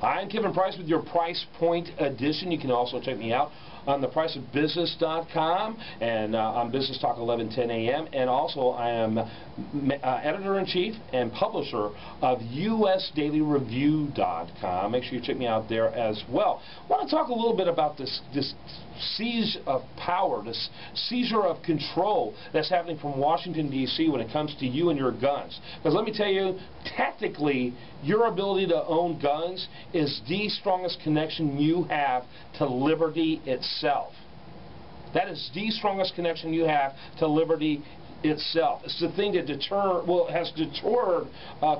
I'm Kevin Price with your Price Point Edition. You can also check me out on thepriceofbusiness.com and on Business Talk 1110 AM. And also I am editor-in-chief and publisher of USDailyReview.com. Make sure you check me out there as well. I want to talk a little bit about this siege of power, this seizure of control that's happening from Washington, D.C. when it comes to you and your guns. Because let me tell you, tactically, your ability to own guns is the strongest connection you have to liberty itself. That is the strongest connection you have to liberty itself. It's the thing that has deterred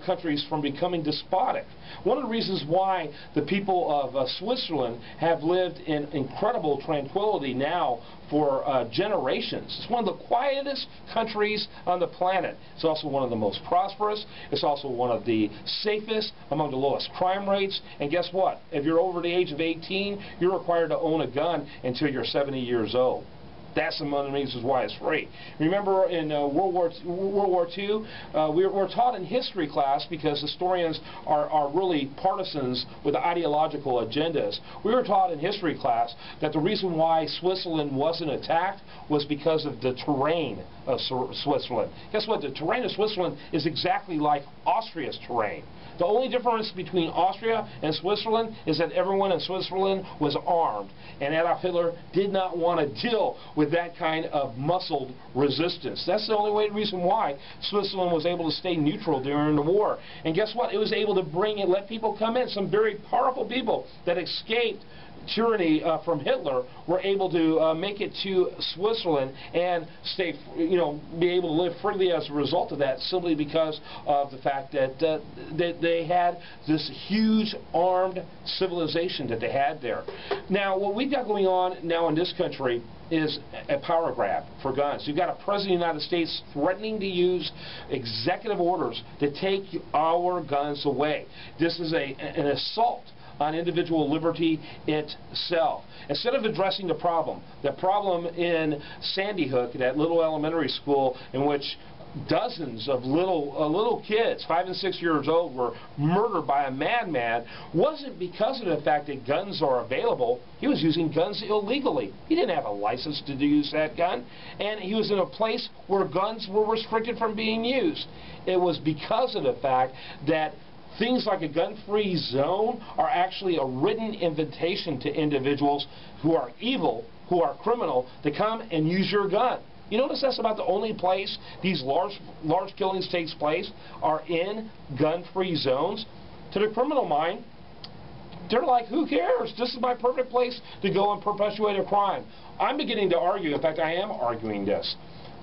countries from becoming despotic. One of the reasons why the people of Switzerland have lived in incredible tranquility now for generations. It's one of the quietest countries on the planet. It's also one of the most prosperous. It's also one of the safest, among the lowest crime rates. And guess what? If you're over the age of 18, you're required to own a gun until you're 70 years old. That's one of the reasons why it's free. Remember in World War II, we were taught in history class, because historians are really partisans with ideological agendas. We were taught in history class that the reason why Switzerland wasn't attacked was because of the terrain of Switzerland. Guess what? The terrain of Switzerland is exactly like Austria's terrain. The only difference between Austria and Switzerland is that everyone in Switzerland was armed, and Adolf Hitler did not want to deal with that kind of muscled resistance. That's the only reason why Switzerland was able to stay neutral during the war. And guess what? It was able to bring and let people come in. Some very powerful people that escaped tyranny from Hitler were able to make it to Switzerland and stay, be able to live freely as a result of that, simply because of the fact that they had this huge armed civilization that they had there. Now, what we've got going on now in this country is a power grab for guns. You've got a President of the United States threatening to use executive orders to take our guns away. This is an assault on individual liberty itself. Instead of addressing the problem in Sandy Hook, that little elementary school in which dozens of little kids, 5 and 6 years old, were murdered by a madman, wasn't because of the fact that guns are available. He was using guns illegally. He didn't have a license to use that gun, and he was in a place where guns were restricted from being used. It was because of the fact that things like a gun-free zone are actually a written invitation to individuals who are evil, who are criminal, to come and use your gun. You notice that's about the only place these large killings takes place are in gun-free zones. To the criminal mind, they're like, who cares? This is my perfect place to go and perpetuate a crime. I'm beginning to argue, in fact I am arguing this,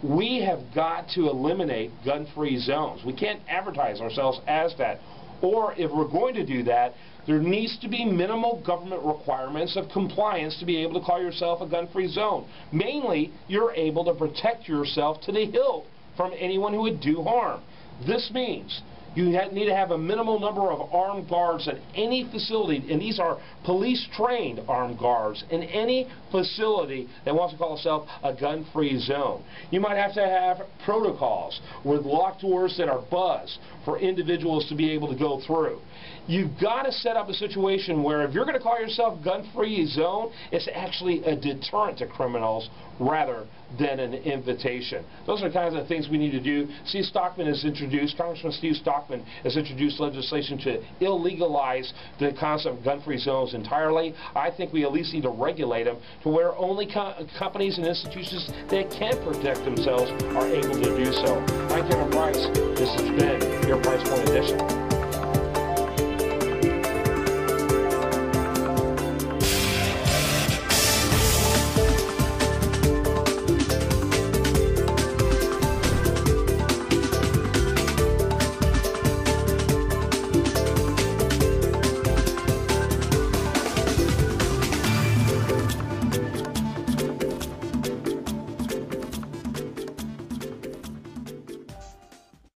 we have got to eliminate gun-free zones. We can't advertise ourselves as that. Or if we're going to do that, there needs to be minimal government requirements of compliance to be able to call yourself a gun-free zone. Mainly, you're able to protect yourself to the hilt from anyone who would do harm. This means you need to have a minimal number of armed guards at any facility, and these are police-trained armed guards in any facility that wants to call itself a gun-free zone. You might have to have protocols with locked doors that are buzzed for individuals to be able to go through. You've got to set up a situation where if you're going to call yourself gun-free zone, it's actually a deterrent to criminals rather than an invitation. Those are the kinds of things we need to do. Congressman Steve Stockman has introduced legislation to illegalize the concept of gun-free zones entirely. I think we at least need to regulate them to where only companies and institutions that can protect themselves are able to do so. I'm Kevin Price. This has been your Price Point Edition.